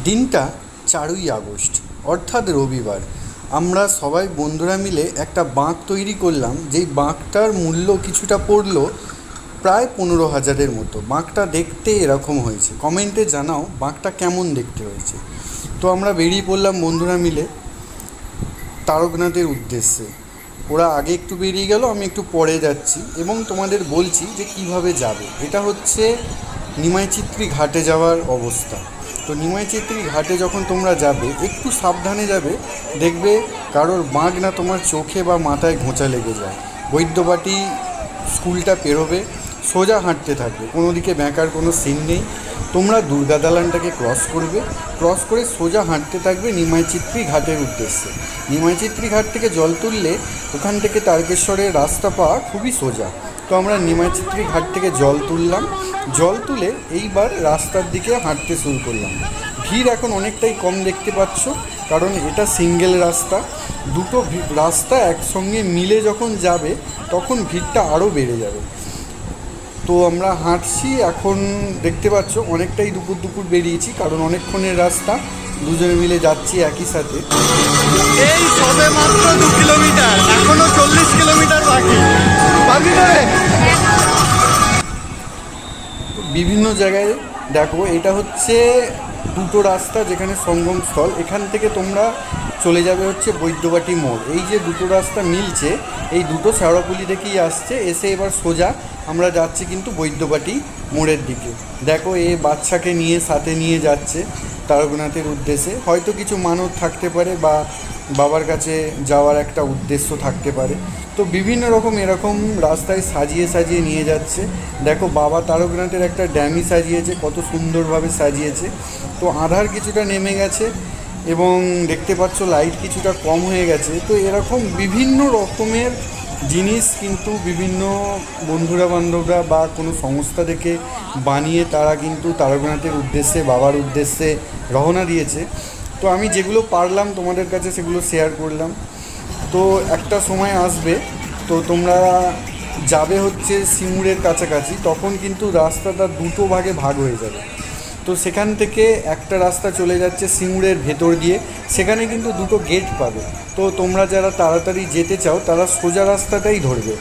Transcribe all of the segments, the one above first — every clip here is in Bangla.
দিনটা 4ই আগস্ট অর্থাৎ রবিবার। আমরা সবাই বন্ধুরা মিলে একটা বাঁক তৈরি করলাম, যেই বাঁকটার মূল্য কিছুটা পড়লো প্রায় 15,000-এর মতো। বাঁকটা দেখতে এরকম হয়েছে, কমেন্টে জানাও বাঁকটা কেমন দেখতে হয়েছে। তো আমরা বেরিয়ে পড়লাম বন্ধুরা মিলে তারকনাথের উদ্দেশ্যে। ওরা আগে একটু বেরিয়ে গেল, আমি একটু পরে যাচ্ছি এবং তোমাদের বলছি যে কিভাবে যাবে। এটা হচ্ছে নিমাইচিত্রী ঘাটে যাওয়ার অবস্থা। তো নিমাইচিত্রী ঘাটে যখন তোমরা যাবে একটু সাবধানে যাবে, দেখবে কারোর বাঁক না তোমার চোখে বা মাথায় ঘোঁচা লেগে যায়। বৈদ্যবাটি স্কুলটা পেরোবে, সোজা হাঁটতে থাকবে, কোনো দিকে ব্যাঁকার কোনো সিন নেই। তোমরা দুর্গা দালানটাকে ক্রস করবে, ক্রস করে সোজা হাঁটতে থাকবে নিমাইচিত্রী ঘাটের উদ্দেশ্যে। নিমাইচিত্রী ঘাট থেকে জল তুললে ওখান থেকে তারকেশ্বরের রাস্তা পাওয়া খুবই সোজা। তো আমরা নিমাইচিত্রী ঘাট থেকে জল তুললাম, জল তুলে এইবার রাস্তার দিকে হাঁটতে শুরু করলাম। ভিড় এখন অনেকটাই কম দেখতে পাচ্ছ, কারণ এটা সিঙ্গেল রাস্তা। দুটো রাস্তা একসঙ্গে মিলে যখন যাবে তখন ভিড়টা আরও বেড়ে যাবে। তো আমরা হাঁটছি, এখন দেখতে পাচ্ছ অনেকটাই দুপুর বেরিয়েছি, কারণ অনেকক্ষণের রাস্তা, দুজনে মিলে যাচ্ছি একই সাথে। এই সবে মাত্র 2 কিলোমিটার, এখনো 40 কিলোমিটার বাকি। বিভিন্ন জায়গায় দেখো, এটা হচ্ছে দুটো রাস্তা যেখানে সঙ্গমস্থল। এখান থেকে তোমরা চলে যাবে হচ্ছে বৈদ্যবাটি মোড়। এই যে দুটো রাস্তা মিলছে, এই দুটো শেওড়াফুলি থেকেই আসছে, এসে এবার সোজা আমরা যাচ্ছি কিন্তু বৈদ্যবাটি মোড়ের দিকে। দেখো এ বাচ্চাকে নিয়ে সাথে নিয়ে যাচ্ছে তারকনাথের উদ্দেশ্যে। হয়তো কিছু মানত থাকতে পারে বা বাবার কাছে যাওয়ার একটা উদ্দেশ্য থাকতে পারে। তো বিভিন্ন রকম এরকম রাস্তায় সাজিয়ে সাজিয়ে নিয়ে যাচ্ছে। দেখো বাবা তারকনাথের একটা ড্যামি সাজিয়েছে, কত সুন্দরভাবে সাজিয়েছে। তো আধার কিছুটা নেমে গেছে এবং দেখতে পাচ্ছ লাইট কিছুটা কম হয়ে গেছে। তো এরকম বিভিন্ন রকমের জিনিস কিন্তু বিভিন্ন বন্ধুরা বান্ধবরা বা কোনো সংস্থা থেকে বানিয়ে তারা কিন্তু তারকনাথের উদ্দেশ্যে, বাবার উদ্দেশ্যে রওনা দিয়েছে। তো আমি যেগুলো পারলাম তোমাদের কাছে সেগুলো শেয়ার করলাম। তো একটা সময় আসবে, তো তোমরা যাবে হচ্ছে সিঙ্গুরের কাছাকাছি, তখন কিন্তু রাস্তাটা দুটো ভাগে ভাগ হয়ে যাবে। তো সেখান থেকে একটা রাস্তা চলে যাচ্ছে সিঙ্গুরের ভেতর দিয়ে, সেখানে কিন্তু দুটো গেট পাবে। তো তোমরা যারা তাড়াতাড়ি যেতে চাও তারা সোজা রাস্তাটাই ধরবে।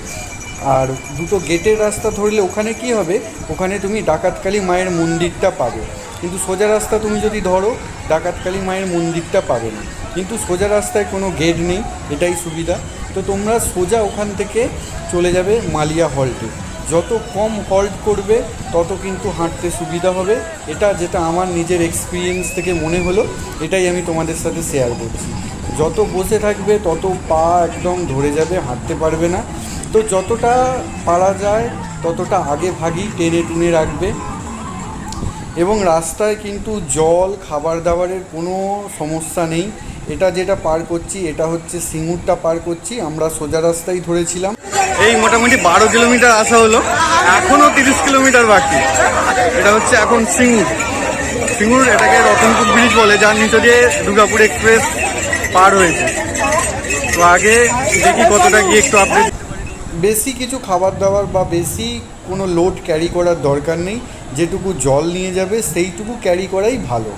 আর দুটো গেটের রাস্তা ধরলে ওখানে কি হবে, ওখানে তুমি ডাকাতকালী মায়ের মন্দিরটা পাবে। কিন্তু সোজা রাস্তা তুমি যদি ধরো, ডাকাতকালী মায়ের মন্দিরটা পাবে না। কিন্তু সোজা রাস্তায় কোনো গেট নেই, এটাই সুবিধা। তো তোমরা সোজা ওখান থেকে চলে যাবে মালিয়া হল্টে। যত কম হল্ট করবে তত কিন্তু হাঁটতে সুবিধা হবে। এটা যেটা আমার নিজের এক্সপিরিয়েন্স থেকে মনে হলো, এটাই আমি তোমাদের সাথে শেয়ার করছি। যত বসে থাকবে তত পা একদম ধরে যাবে, হাঁটতে পারবে না। তো যতটা পারা যায় ততটা আগে ভাগই টেনে টুনে রাখবে। এবং রাস্তায় কিন্তু জল, খাবার দাবারের কোনো সমস্যা নেই। এটা যেটা পার করছি, এটা হচ্ছে সিঙ্গুরটা পার করছি, আমরা সোজা রাস্তায় ধরেছিলাম। এই মোটামুটি 12 কিলোমিটার আসা হলো, এখনো 30 কিলোমিটার বাকি। এটা হচ্ছে এখন সিঙ্গুর, এটাকে রতনপুর ব্রিজ বলে, যার নিচে দিয়ে দুর্গাপুর এক্সপ্রেস পার হয়েছে। তো আগে দেখি কতটা গিয়ে একটু আপডেট। বেশি কিছু খাবার দাবার বা বেশি কোনো লোড ক্যারি করার দরকার নেই, যেটুকু জল নিয়ে যাবে সেইটুকু ক্যারি করাই ভালো।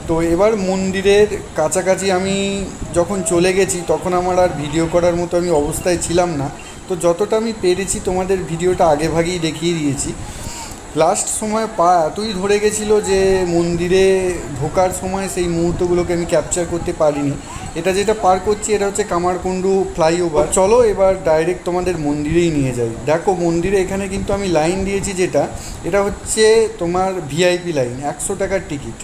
তো এবার মন্দিরের কাছাকাছি আমি যখন চলে গেছি, তখন আমার আর ভিডিও করার মতো আমি অবস্থায় ছিলাম না। তো যতটা আমি পেরেছি তোমাদের ভিডিওটা আগে ভাগেই দেখিয়ে দিয়েছি। লাস্ট সময় পা এতই ধরে গেছিলো যে মন্দিরে ঢোকার সময় সেই মুহূর্তগুলোকে আমি ক্যাপচার করতে পারিনি। এটা যেটা পার করছি এটা হচ্ছে কামারকুণ্ডু ফ্লাইওভার। চলো এবার ডাইরেক্ট তোমাদের মন্দিরেই নিয়ে যাই। দেখো মন্দিরে এখানে কিন্তু আমি লাইন দিয়েছি, যেটা এটা হচ্ছে তোমার ভিআইপি লাইন, 100 টাকার টিকিট।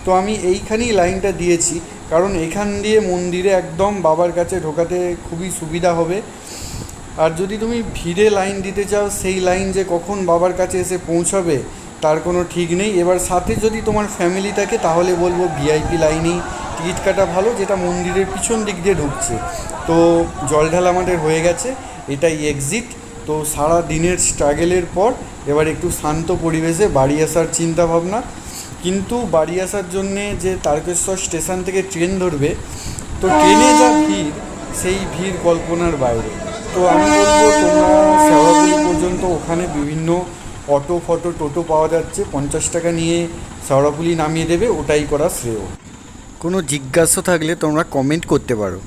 তো আমি এইখানেই লাইনটা দিয়েছি, কারণ এখান দিয়ে মন্দিরে একদম বাবার কাছে ঢোকাতে খুবই সুবিধা হবে। আর যদি তুমি ভিড়ে লাইন দিতে চাও, সেই লাইন যে কখন বাবার কাছে এসে পৌঁছাবে তার কোনো ঠিক নেই। এবার সাথে যদি তোমার ফ্যামিলি থাকে তাহলে বলবো ভিআইপি লাইনেই টিকিট কাটা ভালো, যেটা মন্দিরের পিছন দিক দিয়ে ঢুকছে। তো জল ঢালা আমাদের হয়ে গেছে, এটাই এক্সিট। তো সারা দিনের স্ট্রাগলের পর এবার একটু শান্ত পরিবেশে বাড়ি আসার চিন্তা ভাবনা। কিন্তু বাড়ি আসার জন্যে যে তারকেশ্বর স্টেশন থেকে ট্রেন ধরবে, তো ট্রেনে যা ভিড়, সেই ভিড় কল্পনার বাইরে। তো আমি বলবো তোমরা শেওড়াফুলি পর্যন্ত ওখানে বিভিন্ন অটো ফটো টোটো পাওয়া যাচ্ছে, 50 টাকা নিয়ে শেওড়াফুলি নামিয়ে দেবে, ওটাই করা শ্রেয়। কোনো জিজ্ঞাসা থাকলে তোমরা কমেন্ট করতে পারো।